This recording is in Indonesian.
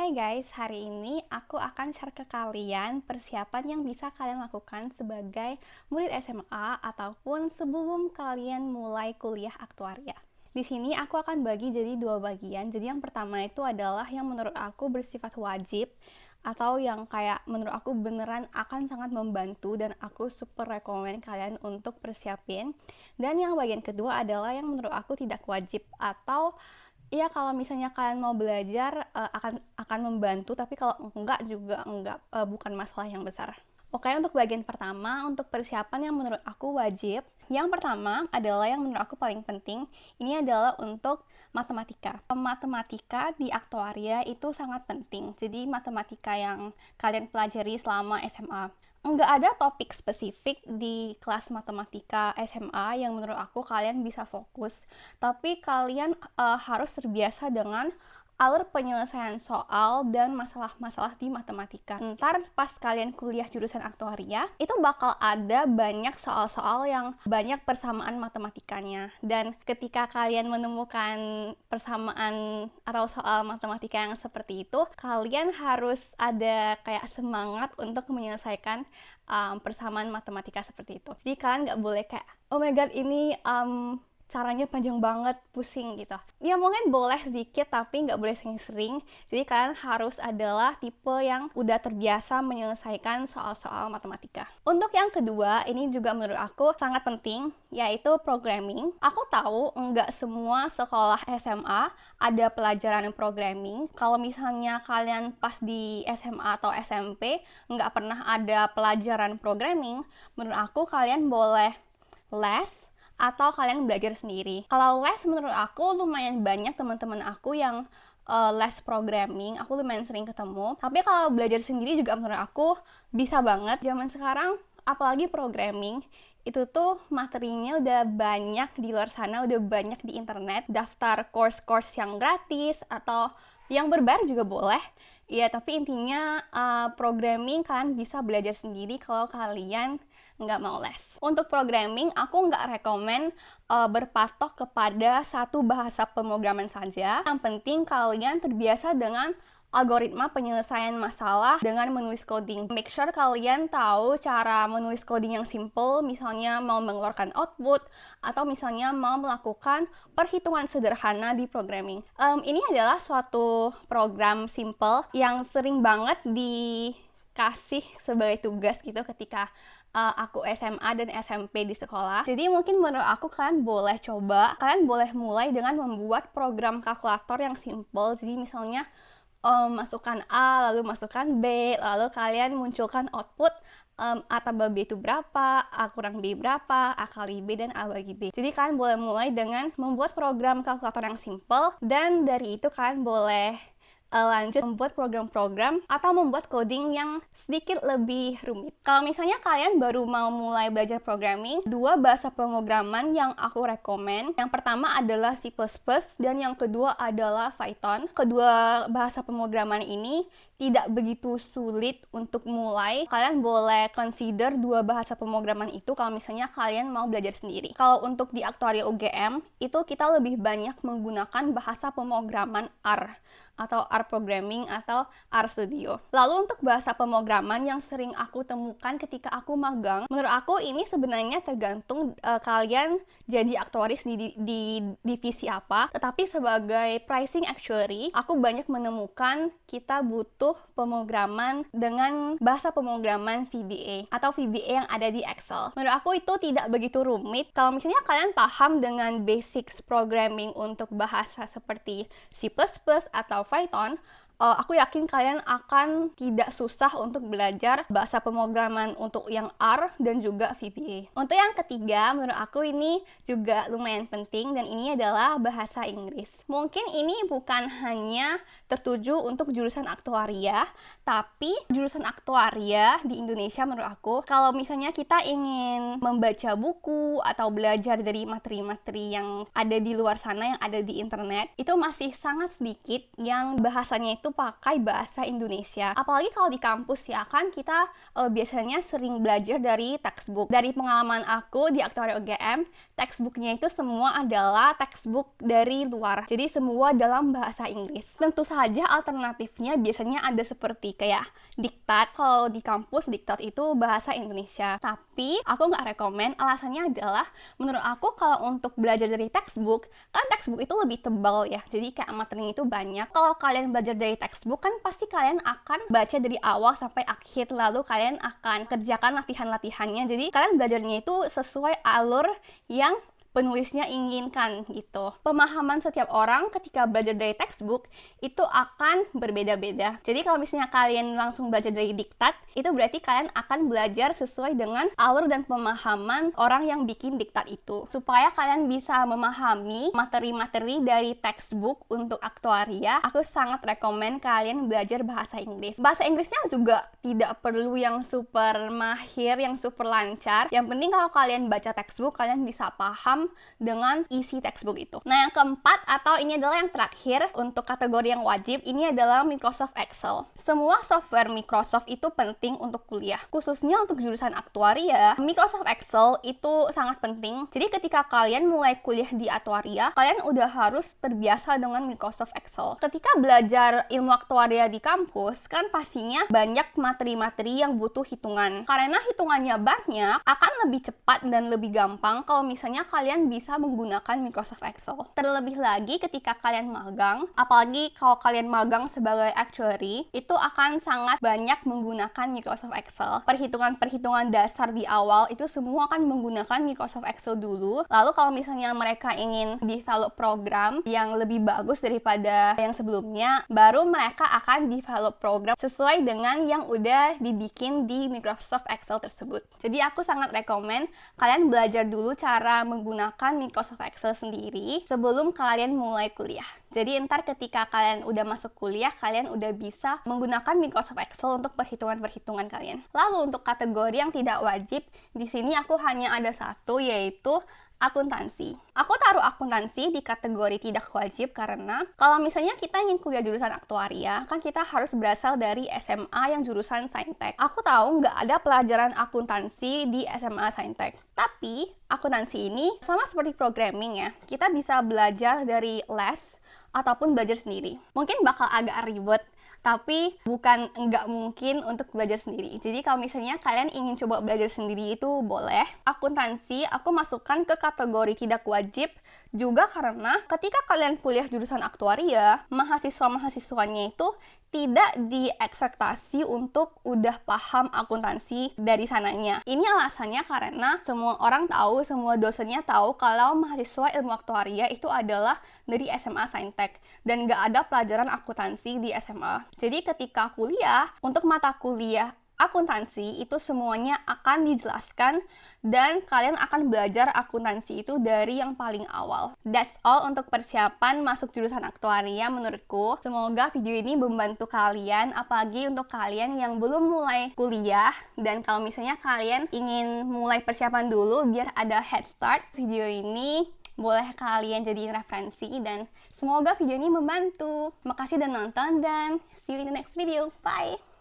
Hai guys, hari ini aku akan share ke kalian persiapan yang bisa kalian lakukan sebagai murid SMA ataupun sebelum kalian mulai kuliah aktuaria. Di sini aku akan bagi jadi dua bagian. Jadi yang pertama itu adalah yang menurut aku bersifat wajib atau yang kayak menurut aku beneran akan sangat membantu dan aku super rekomen kalian untuk persiapin. Dan yang bagian kedua adalah yang menurut aku tidak wajib atau iya, kalau misalnya kalian mau belajar akan membantu, tapi kalau enggak juga enggak, bukan masalah yang besar. Oke, untuk bagian pertama, untuk persiapan yang menurut aku wajib, yang pertama adalah yang menurut aku paling penting, ini adalah untuk matematika. Matematika di aktuaria itu sangat penting, jadi matematika yang kalian pelajari selama SMA. Nggak ada topik spesifik di kelas matematika SMA yang menurut aku kalian bisa fokus, tapi kalian harus terbiasa dengan alur penyelesaian soal dan masalah-masalah di matematika. Ntar pas kalian kuliah jurusan aktuaria, itu bakal ada banyak soal-soal yang banyak persamaan matematikanya. Dan ketika kalian menemukan persamaan atau soal matematika yang seperti itu, kalian harus ada kayak semangat untuk menyelesaikan persamaan matematika seperti itu. Jadi kalian nggak boleh kayak, oh my god ini caranya panjang banget, pusing gitu. Ya mungkin boleh sedikit tapi nggak boleh sering-sering. Jadi kalian harus adalah tipe yang udah terbiasa menyelesaikan soal-soal matematika. Untuk yang kedua, ini juga menurut aku sangat penting, yaitu programming. Aku tahu nggak semua sekolah SMA ada pelajaran programming. Kalau misalnya kalian pas di SMA atau SMP nggak pernah ada pelajaran programming, menurut aku kalian boleh les atau kalian belajar sendiri. Kalau les menurut aku lumayan banyak teman-teman aku yang les programming, aku lumayan sering ketemu. Tapi kalau belajar sendiri juga menurut aku bisa banget. Zaman sekarang apalagi programming itu tuh materinya udah banyak di luar sana, udah banyak di internet. Daftar course-course yang gratis atau yang berbayar juga boleh. Ya, tapi intinya programming kalian bisa belajar sendiri kalau kalian nggak mau les. Untuk programming, aku nggak rekomen berpatok kepada satu bahasa pemrograman saja. Yang penting kalian terbiasa dengan algoritma penyelesaian masalah dengan menulis coding. Make sure kalian tahu cara menulis coding yang simple, misalnya mau mengeluarkan output, atau misalnya mau melakukan perhitungan sederhana di programming. Ini adalah suatu program simple yang sering banget dikasih sebagai tugas gitu ketika aku SMA dan SMP di sekolah. Jadi mungkin menurut aku kalian boleh coba, kalian boleh mulai dengan membuat program kalkulator yang simple. Jadi misalnya masukkan A, lalu masukkan B, lalu kalian munculkan output A tambah B itu berapa, A kurang B berapa, A kali B, dan A bagi B. Jadi kalian boleh mulai dengan membuat program kalkulator yang simple, dan dari itu kalian boleh lanjut membuat program-program atau membuat coding yang sedikit lebih rumit. Kalau misalnya kalian baru mau mulai belajar programming, dua bahasa pemrograman yang aku rekomen. Yang pertama adalah C++ dan yang kedua adalah Python. Kedua bahasa pemrograman ini tidak begitu sulit untuk mulai. Kalian boleh consider dua bahasa pemrograman itu kalau misalnya kalian mau belajar sendiri. Kalau untuk di aktuaria UGM, itu kita lebih banyak menggunakan bahasa pemrograman R atau R Programming atau R Studio. Lalu untuk bahasa pemrograman yang sering aku temukan ketika aku magang, menurut aku ini sebenarnya tergantung kalian jadi aktuaris di divisi apa. Tetapi sebagai pricing actuary, aku banyak menemukan kita butuh pemrograman dengan bahasa pemrograman VBA atau VBA yang ada di Excel. Menurut aku itu tidak begitu rumit. Kalau misalnya kalian paham dengan basics programming untuk bahasa seperti C++ atau Python, aku yakin kalian akan tidak susah untuk belajar bahasa pemrograman untuk yang R dan juga VBA. Untuk yang ketiga, menurut aku ini juga lumayan penting dan ini adalah bahasa Inggris. Mungkin ini bukan hanya tertuju untuk jurusan aktuaria, tapi jurusan aktuaria di Indonesia menurut aku, kalau misalnya kita ingin membaca buku atau belajar dari materi-materi yang ada di luar sana, yang ada di internet, itu masih sangat sedikit yang bahasanya itu pakai bahasa Indonesia. Apalagi kalau di kampus ya, kan kita biasanya sering belajar dari textbook. Dari pengalaman aku di Aktuaria UGM, textbooknya itu semua adalah textbook dari luar. Jadi semua dalam bahasa Inggris. Tentu saja alternatifnya biasanya ada seperti kayak diktat. Kalau di kampus diktat itu bahasa Indonesia. Tapi aku nggak rekomen, alasannya adalah menurut aku kalau untuk belajar dari textbook, kan textbook itu lebih tebal ya. Jadi kayak materinya itu banyak. Kalau kalian belajar dari textbook kan pasti kalian akan baca dari awal sampai akhir, lalu kalian akan kerjakan latihan-latihannya. Jadi kalian belajarnya itu sesuai alur yang penulisnya inginkan gitu. Pemahaman setiap orang ketika belajar dari textbook itu akan berbeda-beda. Jadi kalau misalnya kalian langsung belajar dari diktat, itu berarti kalian akan belajar sesuai dengan alur dan pemahaman orang yang bikin diktat itu. Supaya kalian bisa memahami materi-materi dari textbook untuk aktuaria, aku sangat rekomen kalian belajar bahasa Inggris. Bahasa Inggrisnya juga tidak perlu yang super mahir, yang super lancar. Yang penting kalau kalian baca textbook, kalian bisa paham dengan isi textbook itu. Nah, yang keempat atau ini adalah yang terakhir untuk kategori yang wajib, ini adalah Microsoft Excel. Semua software Microsoft itu penting untuk kuliah. Khususnya untuk jurusan aktuaria, Microsoft Excel itu sangat penting. Jadi ketika kalian mulai kuliah di aktuaria, kalian udah harus terbiasa dengan Microsoft Excel. Ketika belajar ilmu aktuaria di kampus, kan pastinya banyak materi-materi yang butuh hitungan. Karena hitungannya banyak, akan lebih cepat dan lebih gampang kalau misalnya kalian bisa menggunakan Microsoft Excel. Terlebih lagi ketika kalian magang, apalagi kalau kalian magang sebagai actuary, itu akan sangat banyak menggunakan Microsoft Excel. Perhitungan-perhitungan dasar di awal itu semua akan menggunakan Microsoft Excel dulu. Lalu kalau misalnya mereka ingin develop program yang lebih bagus daripada yang sebelumnya, baru mereka akan develop program sesuai dengan yang udah dibikin di Microsoft Excel tersebut. Jadi aku sangat rekomen kalian belajar dulu cara menggunakan Microsoft Excel sendiri sebelum kalian mulai kuliah. Jadi ntar ketika kalian udah masuk kuliah, kalian udah bisa menggunakan Microsoft Excel untuk perhitungan-perhitungan kalian. Lalu untuk kategori yang tidak wajib, di sini aku hanya ada satu, yaitu akuntansi. Aku taruh akuntansi di kategori tidak wajib karena kalau misalnya kita ingin kuliah jurusan aktuaria, kan kita harus berasal dari SMA yang jurusan Saintek. Aku tahu nggak ada pelajaran akuntansi di SMA Saintek. Tapi akuntansi ini sama seperti programming ya. Kita bisa belajar dari les ataupun belajar sendiri. Mungkin bakal agak ribet, tapi bukan nggak mungkin untuk belajar sendiri. Jadi kalau misalnya kalian ingin coba belajar sendiri itu boleh. Akuntansi aku masukkan ke kategori tidak wajib juga karena ketika kalian kuliah jurusan aktuaria, mahasiswa-mahasiswanya itu tidak diekspektasi untuk udah paham akuntansi dari sananya. Ini alasannya karena semua orang tahu, semua dosennya tahu kalau mahasiswa ilmu aktuaria itu adalah dari SMA Saintek dan nggak ada pelajaran akuntansi di SMA. Jadi ketika kuliah, untuk mata kuliah akuntansi itu semuanya akan dijelaskan dan kalian akan belajar akuntansi itu dari yang paling awal. That's all untuk persiapan masuk jurusan aktuaria menurutku. Semoga video ini membantu kalian, apalagi untuk kalian yang belum mulai kuliah dan kalau misalnya kalian ingin mulai persiapan dulu biar ada head start, video ini boleh kalian jadiin referensi dan semoga video ini membantu. Makasih udah nonton dan see you in the next video. Bye!